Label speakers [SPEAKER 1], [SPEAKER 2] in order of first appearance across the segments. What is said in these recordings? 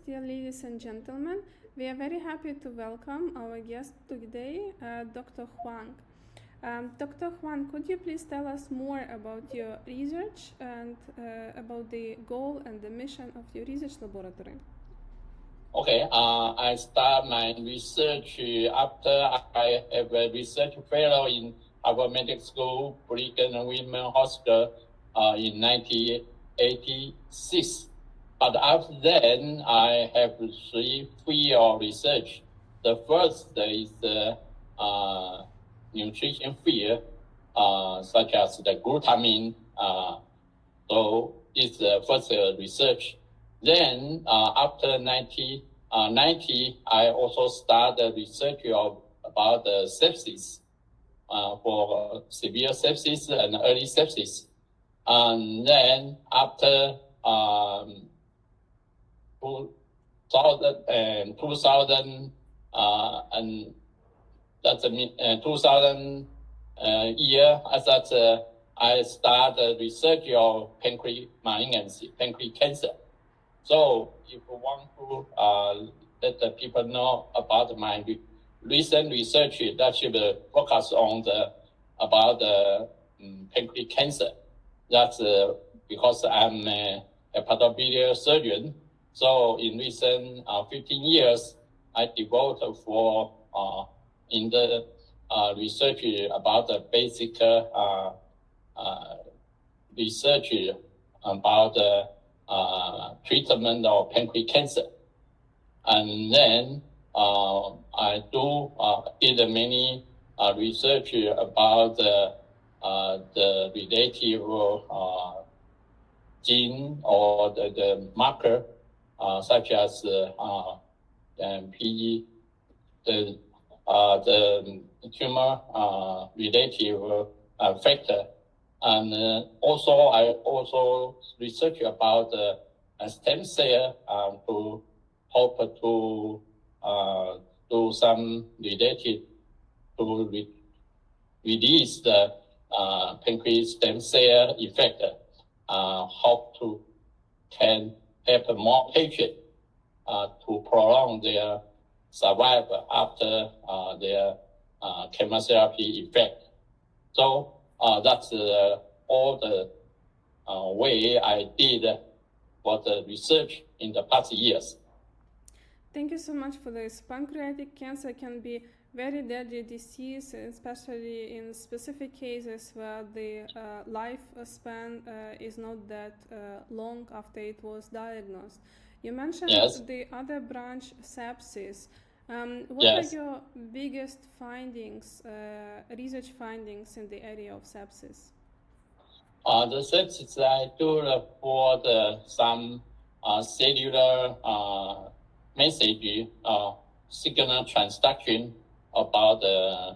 [SPEAKER 1] dear ladies and gentlemen. We are very happy to welcome our guest today, Dr. Hwang. Dr. Hwang, could you please tell us more about your research and about the goal and the mission of your research laboratory?
[SPEAKER 2] Okay, I start my research after I have a research fellow in Harvard Medical School, Brigham and Women's Hospital in 1986. But after then, I have three fields of research. The first is the nutrition field, such as the glutamine. So it's the first research. Then after 1990, I also started research about the sepsis for severe sepsis and early sepsis. And then after 2000 and that's 2000 year, that I started research of pancreatic malignancy, pancreatic cancer. So if you want to let the people know about my recent research, that should focus on about pancreatic cancer. That's because I'm a hepatobiliary surgeon. So in recent 15 years, I devoted for in the research about the basic research about treatment of pancreatic cancer. And then I did many research about the relative gene or the marker, such as PE, the tumor relative factor. And also, I also research about stem cell to hope to do some related to release the pancreatic stem cell effect. Hope to can help more patients to prolong their survival after their chemotherapy effect. So that's all the way I did for the research in the past years.
[SPEAKER 1] Thank you so much for this. Pancreatic cancer can be very deadly disease, especially in specific cases where the lifespan is not that long after it was diagnosed. You mentioned the other branch, sepsis. What are your biggest findings, research findings in the area of sepsis?
[SPEAKER 2] The sepsis I do for some cellular message signal transduction about the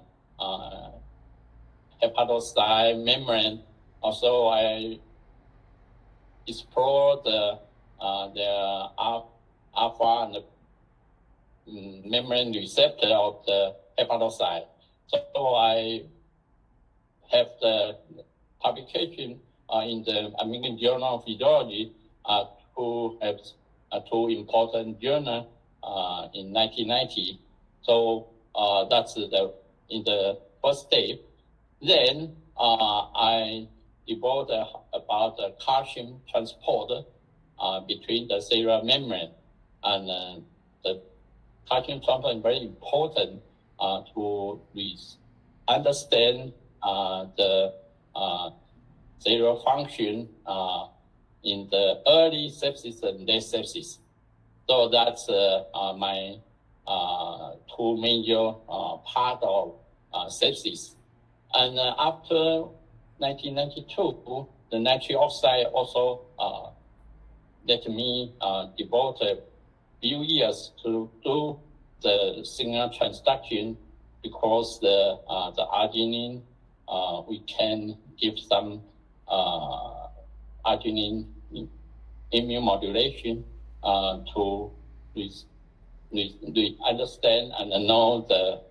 [SPEAKER 2] hepatocyte membrane. Also, I explore the alpha and the membrane receptor of the hepatocyte. So I have the publication in the American Journal of Physiology, who have two important journals in 1990. So that's in the first step. Then I devoted about the calcium transport between the cellular membrane, and the calcium transport is very important to understand the cellular function in the early sepsis and late sepsis. So that's my two major part of sepsis. And after 1992, the nitric oxide also let me devote a few years to do the signal transduction, because the arginine, we can give some arginine immunomodulation to understand and know the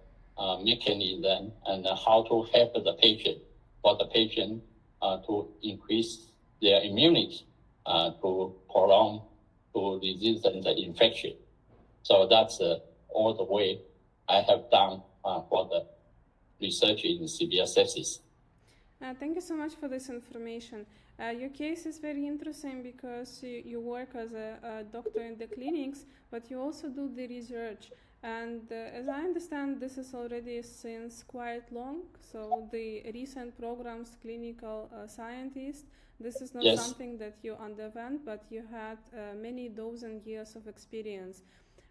[SPEAKER 2] mechanism and how to help the patient, for the patient to increase their immunity to prolong to resistant infection. So that's all the way I have done for the research in severe sepsis.
[SPEAKER 1] Thank you so much for this information. Your case is very interesting because you work as a doctor in the clinics, but you also do the research. And as I understand, this is already since quite long. So the recent programs, clinical scientist, this is not something that you underwent, but you had many dozen years of experience.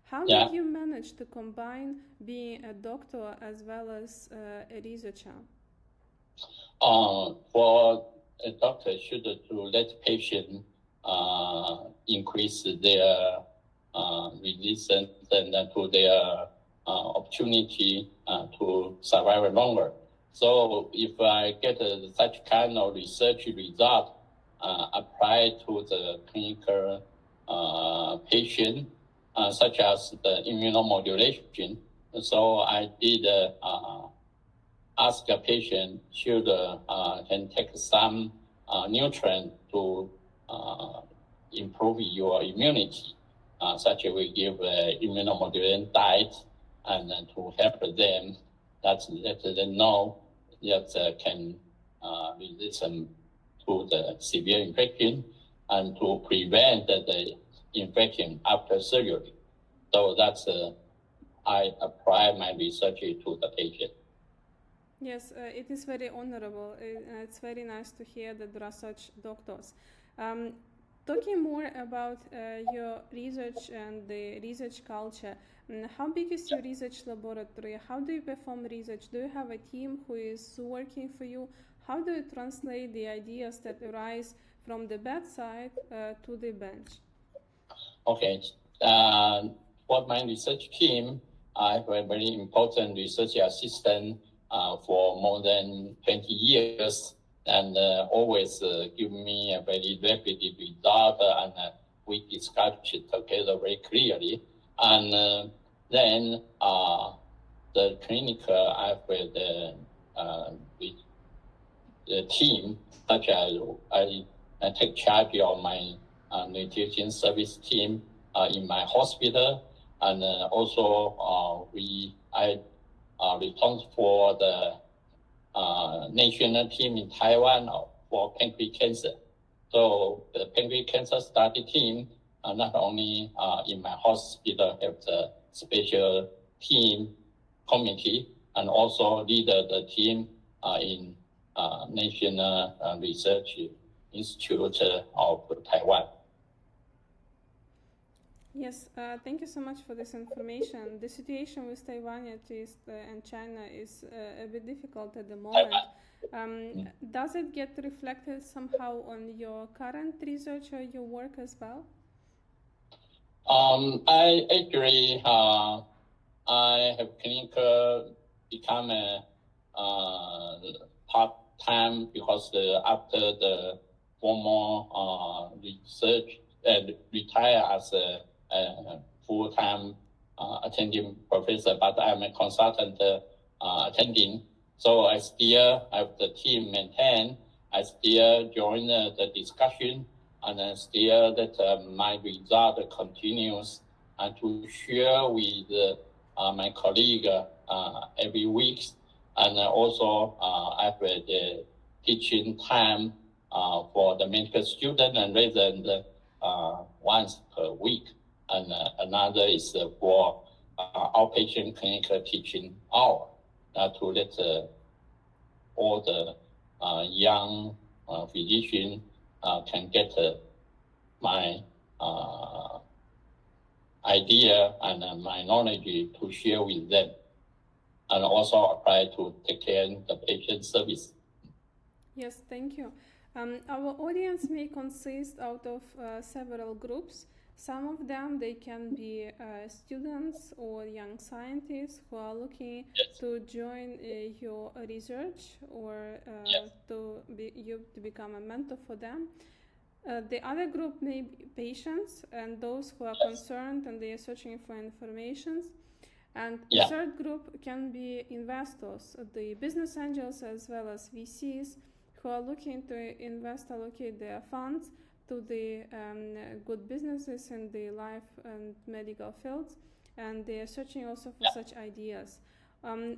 [SPEAKER 1] How did you manage to combine being a doctor as well as a researcher?
[SPEAKER 2] For a doctor should to let patient increase their resistance and to their opportunity to survive longer. So if I get such kind of research result applied to the clinical patient, such as the immunomodulation, so I did ask a patient should can take some nutrient to improve your immunity, such as we give immunomodulating diet and to help them let them know that can resist to the severe infection and to prevent the infection after surgery. So that's I apply my research to the patient.
[SPEAKER 1] Yes, it is very honorable. It's very nice to hear that there are such doctors. Talking more about your research and the research culture, how big is your research laboratory? How do you perform research? Do you have a team who is working for you? How do you translate the ideas that arise from the bedside to the bench?
[SPEAKER 2] Okay. For my research team, I have a very important research assistant for more than 20 years and always give me a very rapid result and we discuss it together very clearly. And then the clinic, I have the team, such as I take charge of my nutrition service team in my hospital, and also I responsible for the national team in Taiwan for pancreatic cancer. So the pancreatic cancer study team not only in my hospital have the special team committee and also lead the team in National Research Institute of Taiwan.
[SPEAKER 1] Yes, thank you so much for this information. The situation with Taiwan and China is a bit difficult at the moment. Does it get reflected somehow on your current research or your work as well?
[SPEAKER 2] I actually I have clinical become a part-time because after the formal research and retire as a full-time attending professor, but I'm a consultant attending. So I still have the team maintained. I still join the discussion and still that my result continues and to share with my colleague every week. And also I have the teaching time for the medical student and resident once per week. And another is for outpatient clinical teaching hour to let all the young physicians can get my idea and my knowledge to share with them, and also apply to take care of the patient service.
[SPEAKER 1] Yes, thank you. Our audience may consist out of several groups. Some of them, they can be students or young scientists who are looking to join your research or to become a mentor for them. The other group may be patients and those who are concerned and they are searching for information. And the third group can be investors, the business angels as well as VCs who are looking to allocate their funds to the good businesses in the life and medical fields, and they are searching also for such ideas.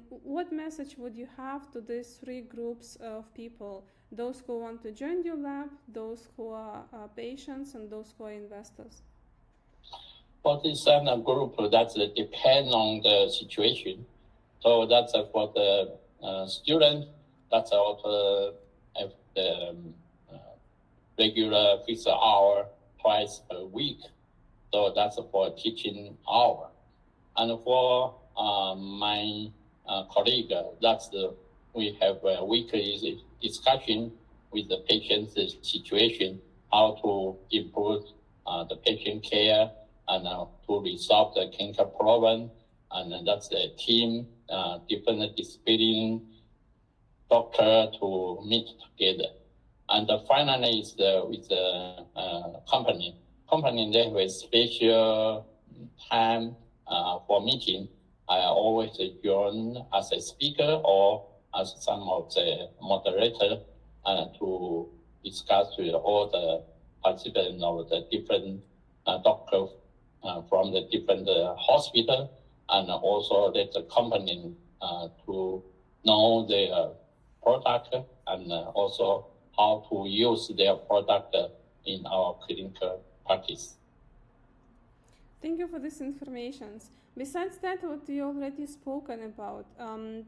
[SPEAKER 1] What message would you have to these three groups of people? Those who want to join your lab, those who are patients, and those who are investors?
[SPEAKER 2] For this group, that's depend on the situation. So that's for the student, that's also the regular fixed hour twice a week. So that's for teaching hour. And for my colleague, we have a weekly discussion with the patient's situation, how to improve the patient care and to resolve the clinical problem. And that's a team, different discipline doctor to meet together. And finally is with the company. Company, they have a special time for meeting. I always join as a speaker or as some of the moderator to discuss with all the participants of the different doctors from the different hospital, and also let the company to know their product and also how to use their product in our clinical practice.
[SPEAKER 1] Thank you for this information. Besides that, what you already spoken about,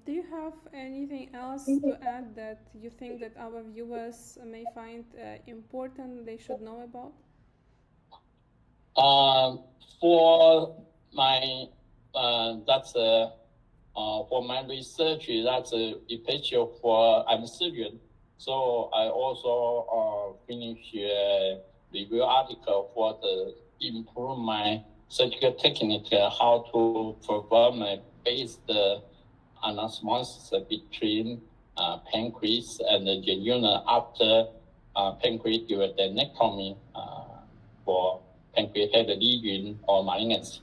[SPEAKER 1] do you have anything else to add that you think that our viewers may find important, they should know about?
[SPEAKER 2] For my for my research, that's especially for I'm surgeon, so I also finish a review article for the improve my surgical technique, how to perform a based anastomosis between pancreas and the jejunum after pancreatic duodenectomy for pancreatic lesion or malignancy.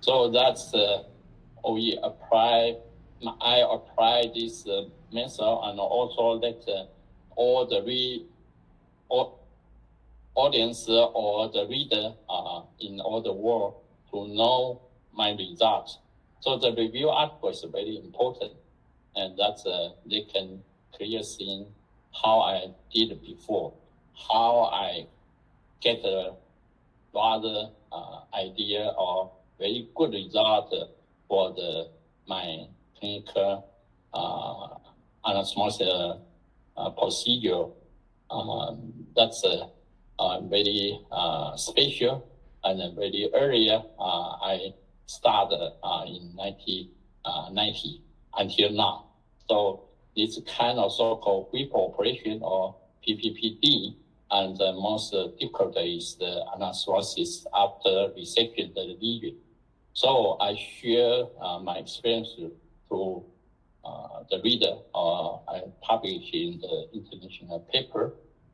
[SPEAKER 2] So that's I apply this method, and also let all the audience or the reader in all the world to know my results. So the review article is very important, and that's they can clearly see how I did before, how I get a rather idea or very good result for my clinical anastomosis procedure. That's very special and very earlier. I started in 1990 until now. So this kind of so-called whip operation or PPPD, and the most difficult is the anastomosis after resection the lesion. So I share my experience to the reader. I publish in the international paper,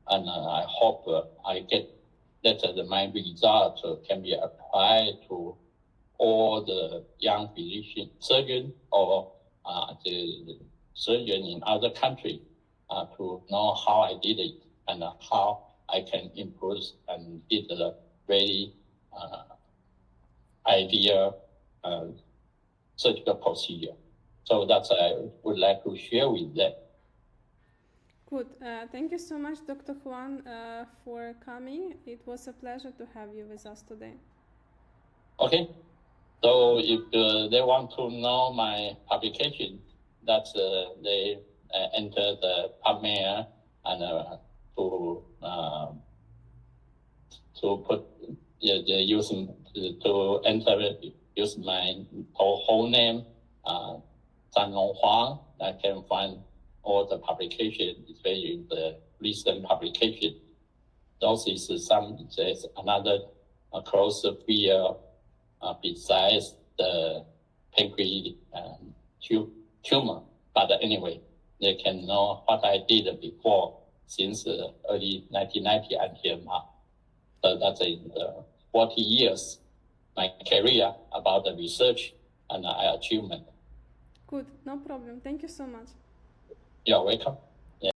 [SPEAKER 2] and I hope I get that my result can be applied to all the young physician surgeon or the surgeon in other countries to know how I did it and how I can improve and did a very ideal surgical procedure. So that's I would like to share with them.
[SPEAKER 1] Good. Thank you so much, Dr. Hwang, for coming. It was a pleasure to have you with us today.
[SPEAKER 2] Okay. So if they want to know my publication, that's they enter the PubMed and to put use to enter use my whole name, Tsann-Long Hwang. I can find all the publication, especially the recent publication. Those is there's another close field besides the pancreatic tumor. But anyway, they can know what I did before since early 1990 until now. So that's in 40 years, my career about the research and achievement.
[SPEAKER 1] Good, no problem. Thank you so much.
[SPEAKER 2] You're welcome.